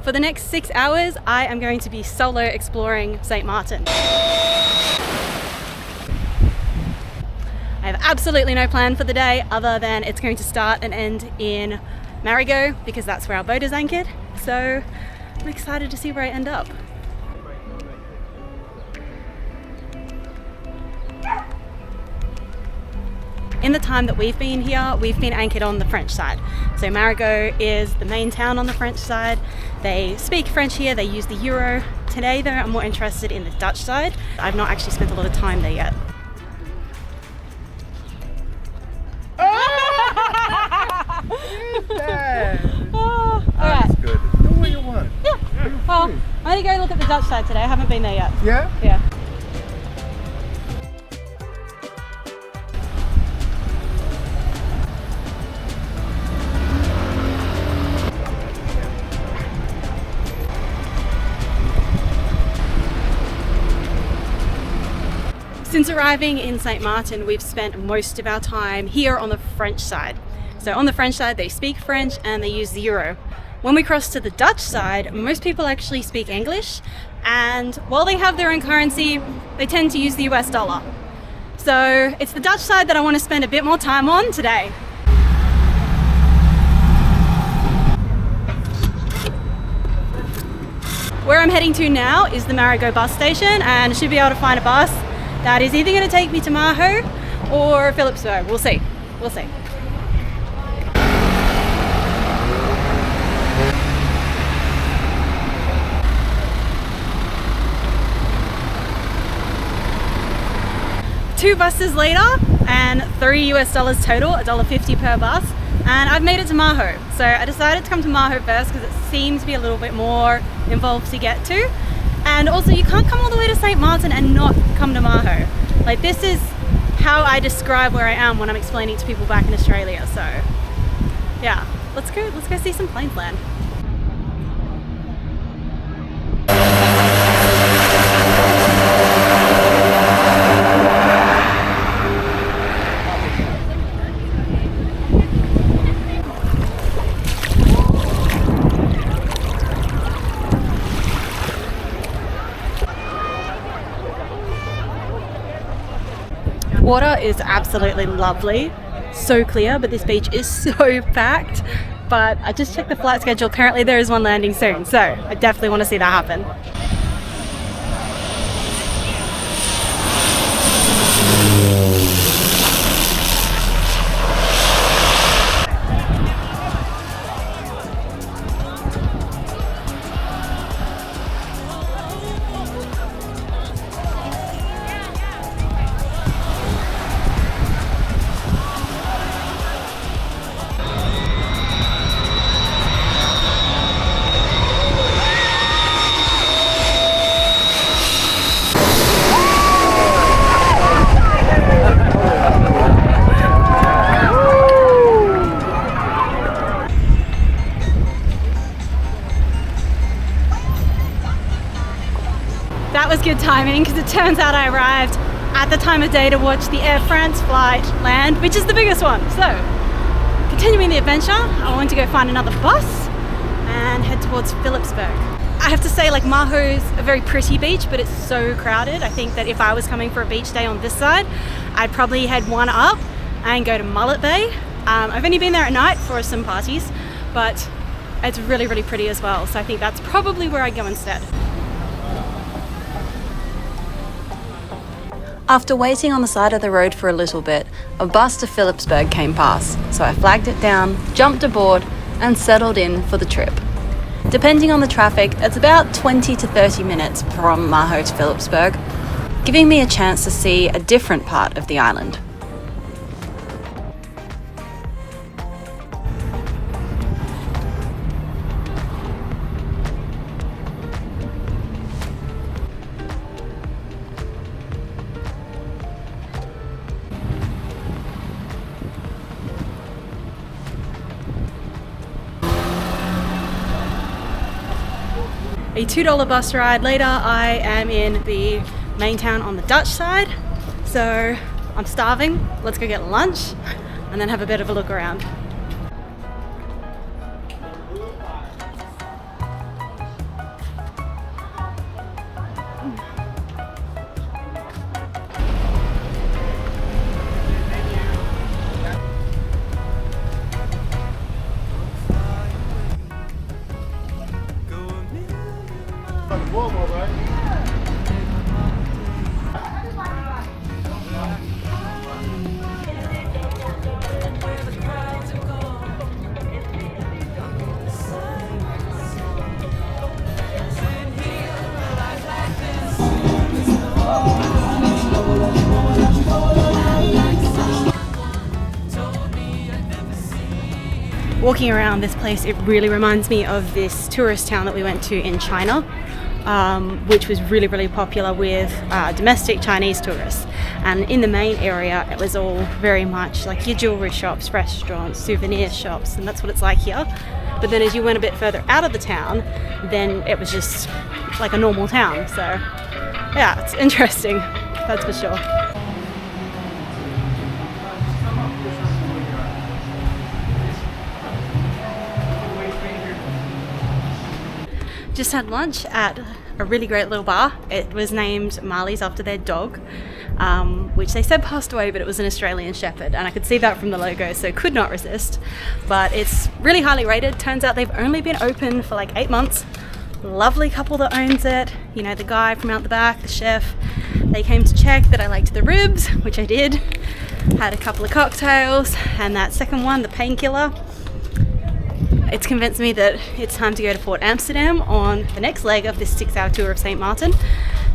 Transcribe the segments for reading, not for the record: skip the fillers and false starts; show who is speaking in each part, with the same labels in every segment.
Speaker 1: For the next 6 hours, I am going to be solo exploring Saint Maarten. I have absolutely no plan for the day other than it's going to start and end in Marigot because that's where our boat is anchored. So I'm excited to see where I end up. In the time that we've been here, we've been anchored on the French side. So Marigot is the main town on the French side. They speak French here, they use the euro. Today though, I'm more interested in the Dutch side. I've not actually spent a lot of time there yet.
Speaker 2: That's good. Go where you want.
Speaker 1: Yeah. Well, I'm going to go look at the Dutch side today. I haven't been there yet.
Speaker 2: Yeah?
Speaker 1: Yeah. Since arriving in Saint Maarten, we've spent most of our time here on the French side. So on the French side, they speak French and they use the euro. When we cross to the Dutch side, most people actually speak English, and while they have their own currency, they tend to use the US dollar. So it's the Dutch side that I want to spend a bit more time on today. Where I'm heading to now is the Marigot bus station, and I should be able to find a bus that is either going to take me to Maho or Philipsburg. We'll see. We'll see. Two buses later and $3 US total, $1.50 per bus, and I've made it to Maho. So I decided to come to Maho first because it seems to be a little bit more involved to get to. And also you can't come all the way to Saint Maarten and not come to Maho. Like, this is how I describe where I am when I'm explaining to people back in Australia. So yeah, let's go see some planes land. Water is absolutely lovely, so clear, but this beach is so packed. But I just checked the flight schedule, apparently there is one landing soon, so I definitely want to see that happen. That was good timing because it turns out I arrived at the time of day to watch the Air France flight land, which is the biggest one. So, continuing the adventure, I want to go find another bus and head towards Philipsburg. I have to say, like, Maho's a very pretty beach, but it's so crowded. I think that if I was coming for a beach day on this side, I'd probably head one up and go to Mullet Bay. I've only been there at night for some parties, but it's really, really pretty as well. So I think that's probably where I go instead. After waiting on the side of the road for a little bit, a bus to Philipsburg came past, so I flagged it down, jumped aboard, and settled in for the trip. Depending on the traffic, it's about 20 to 30 minutes from Maho to Philipsburg, giving me a chance to see a different part of the island. A $2 bus ride later, I am in the main town on the Dutch side. So I'm starving. Let's go get lunch and then have a bit of a look around.
Speaker 2: warm, all right?
Speaker 1: Walking around this place, it really reminds me of this tourist town that we went to in China, which was really, really popular with domestic Chinese tourists. And in the main area, it was all very much like your jewelry shops, restaurants, souvenir shops, and that's what it's like here. But then as you went a bit further out of the town, then it was just like a normal town. So yeah, it's interesting, that's for sure. Just had lunch at a really great little bar. It was named Marley's after their dog, which they said passed away, but it was an Australian Shepherd, and I could see that from the logo, so could not resist. But it's really highly rated. Turns out they've only been open for like 8 months. Lovely couple that owns it. You know, the guy from out the back, the chef. They came to check that I liked the ribs, which I did. Had a couple of cocktails, and that second one, the painkiller. It's convinced me that it's time to go to Fort Amsterdam on the next leg of this 6-hour tour of Saint Maarten.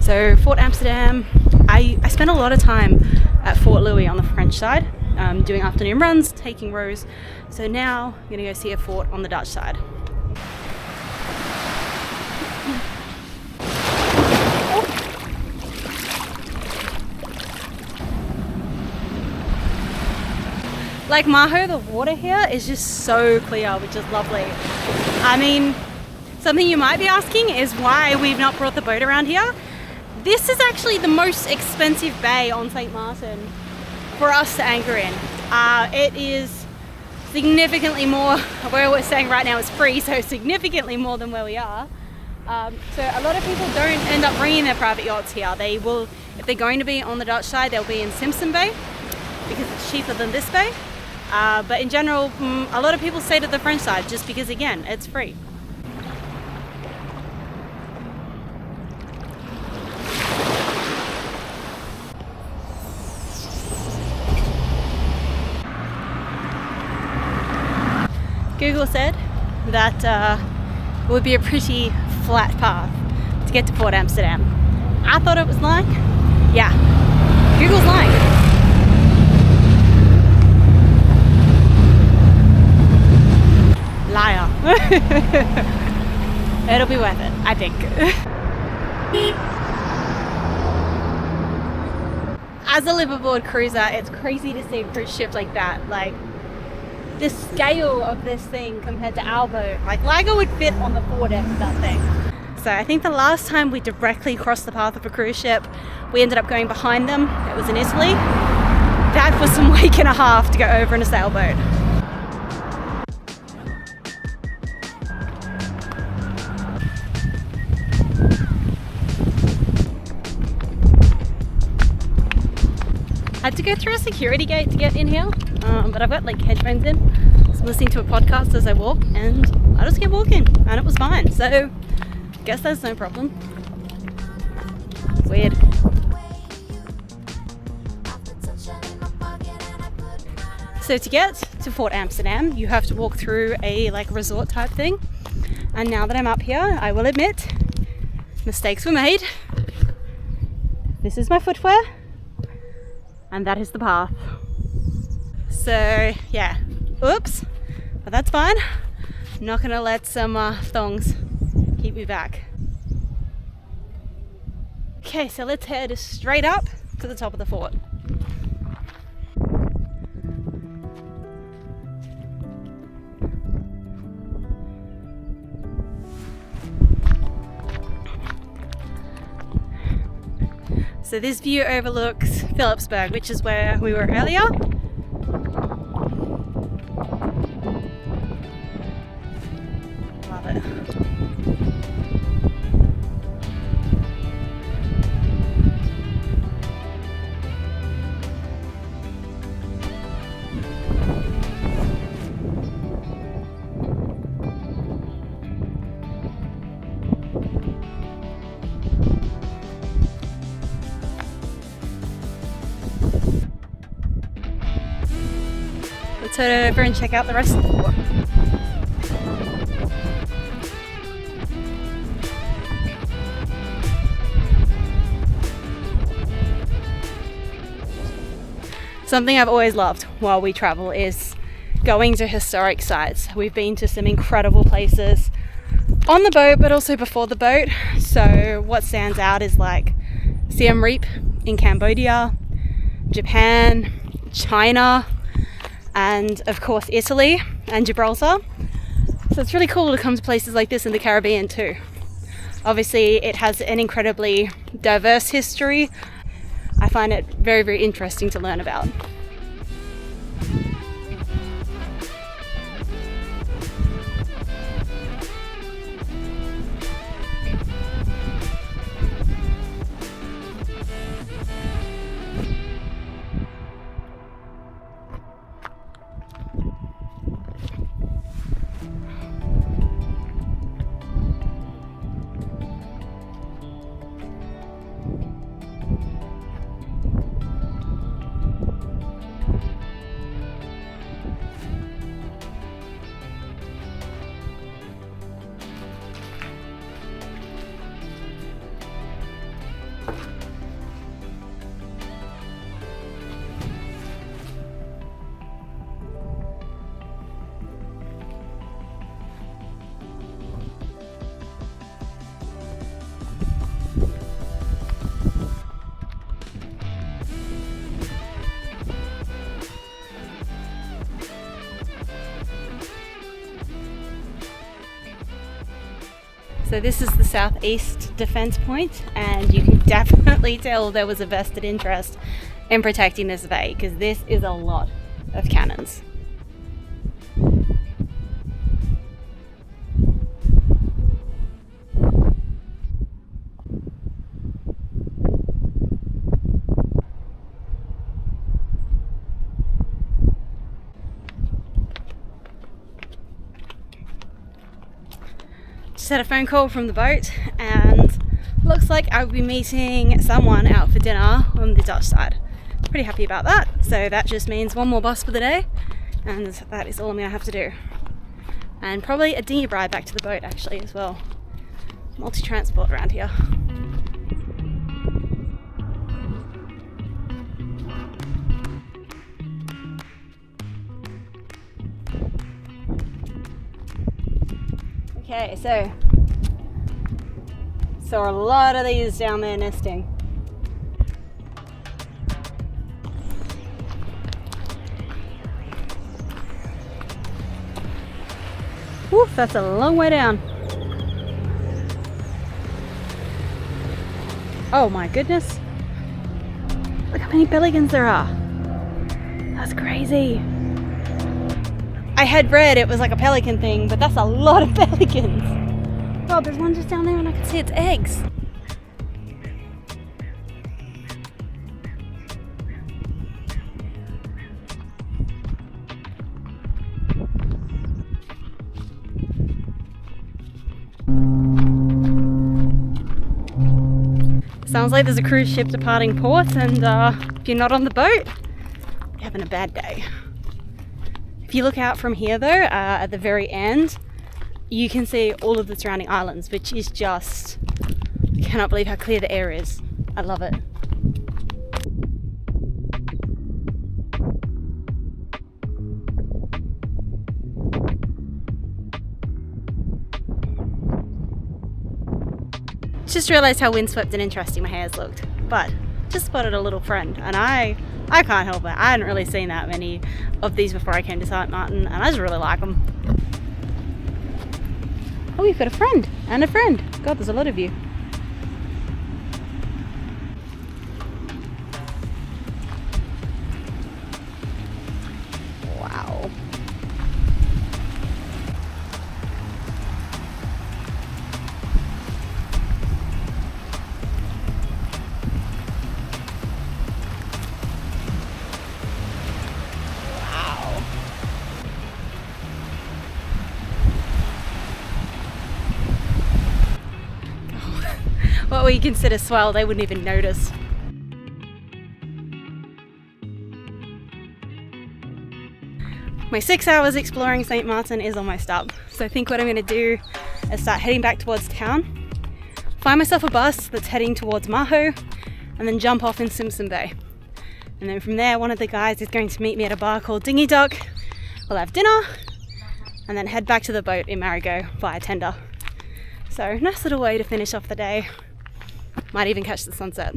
Speaker 1: So Fort Amsterdam, I spent a lot of time at Fort Louis on the French side, doing afternoon runs, taking rows. So now I'm gonna go see a fort on the Dutch side. Like Maho, the water here is just so clear, which is lovely. I mean, something you might be asking is why we've not brought the boat around here. This is actually the most expensive bay on Saint Maarten for us to anchor in. It is significantly more, where we're staying right now is free, so significantly more than where we are. So a lot of people don't end up bringing their private yachts here. They will, if they're going to be on the Dutch side, they'll be in Simpson Bay because it's cheaper than this bay. But in general, a lot of people stay to the French side just because, again, it's free. Google said that it would be a pretty flat path to get to Port Amsterdam. I thought it was lying. Yeah, Google's lying. Liar. It'll be worth it, I think. As a liveaboard cruiser, it's crazy to see a cruise ship like that. Like, the scale of this thing compared to our boat. Like, Liger would fit on the foredeck of that thing. So I think the last time we directly crossed the path of a cruise ship, we ended up going behind them. It was in Italy. That was some week and a half to go over in a sailboat. I had to go through a security gate to get in here, but I've got like headphones in, so I'm listening to a podcast as I walk, and I just kept walking, and it was fine, so I guess that's no problem. Weird. So to get to Fort Amsterdam, you have to walk through a like resort type thing, and now that I'm up here, I will admit, mistakes were made. This is my footwear. And that is the path. So yeah, oops, but that's fine. I'm not gonna let some thongs keep me back. Okay, so let's head straight up to the top of the fort. So this view overlooks Philipsburg, which is where we were earlier. Love it. let's head over and check out the rest of the port. Something I've always loved while we travel is going to historic sites. We've been to some incredible places on the boat, but also before the boat. So what stands out is like Siem Reap in Cambodia, Japan, China, and of course Italy and Gibraltar. So it's really cool to come to places like this in the Caribbean too. Obviously it has an incredibly diverse history. I find it very, very interesting to learn about. So this is the southeast defense point, and you can definitely tell there was a vested interest in protecting this bay because this is a lot of cannons. Just had a phone call from the boat and looks like I'll be meeting someone out for dinner on the Dutch side. Pretty happy about that. So that just means one more bus for the day, and that is all I'm gonna have to do. And probably a dinghy ride back to the boat actually as well. Multi-transport around here. Okay, so saw a lot of these down there nesting. Woof, that's a long way down. Oh my goodness. Look how many pelicans there are. That's crazy. I had read it was like a pelican thing, but that's a lot of pelicans. Oh, there's one just down there and I can see its eggs. Sounds like there's a cruise ship departing port, and if you're not on the boat, you're having a bad day. If you look out from here though, at the very end, you can see all of the surrounding islands, which is just, I cannot believe how clear the air is. I love it. Just realised how windswept and interesting my hair's looked, but just spotted a little friend, and I can't help it. I hadn't really seen that many of these before I came to Saint Maarten, and I just really like them. Oh, you've got a friend and a friend. God, there's a lot of you. Wow. What we consider swell, they wouldn't even notice. My 6 hours exploring Saint Maarten is almost up. So I think what I'm going to do is start heading back towards town, find myself a bus that's heading towards Maho, and then jump off in Simpson Bay. And then from there, one of the guys is going to meet me at a bar called Dinghy Dock. We'll have dinner and then head back to the boat in Marigot via tender. So nice little way to finish off the day. Might even catch the sunset.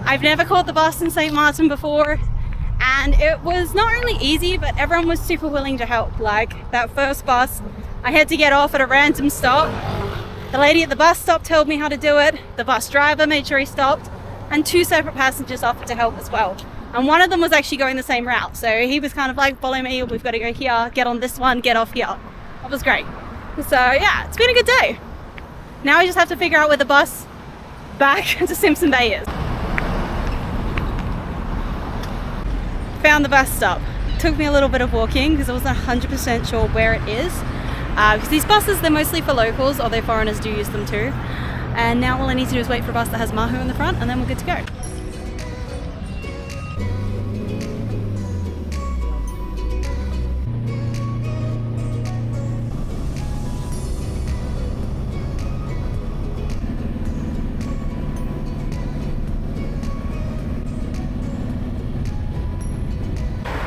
Speaker 1: I've never caught the bus in Saint Maarten before, and it was not only easy, but everyone was super willing to help. Like that first bus, I had to get off at a random stop. The lady at the bus stop told me how to do it. The bus driver made sure he stopped, and 2 separate passengers offered to help as well. And one of them was actually going the same route, so he was kind of like, follow me, we've got to go here, get on this one, get off here. That was great. So yeah, it's been a good day. Now we just have to figure out where the bus back to Simpson Bay is. Found the bus stop. Took me a little bit of walking because I wasn't 100% sure where it is. Because these buses, they're mostly for locals, although foreigners do use them too. And now all I need to do is wait for a bus that has Maho in the front, and then we're good to go.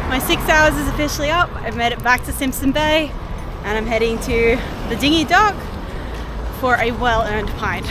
Speaker 1: My 6 hours is officially up. I've made it back to Simpson Bay and I'm heading to the Dinghy Dock for a well-earned pint.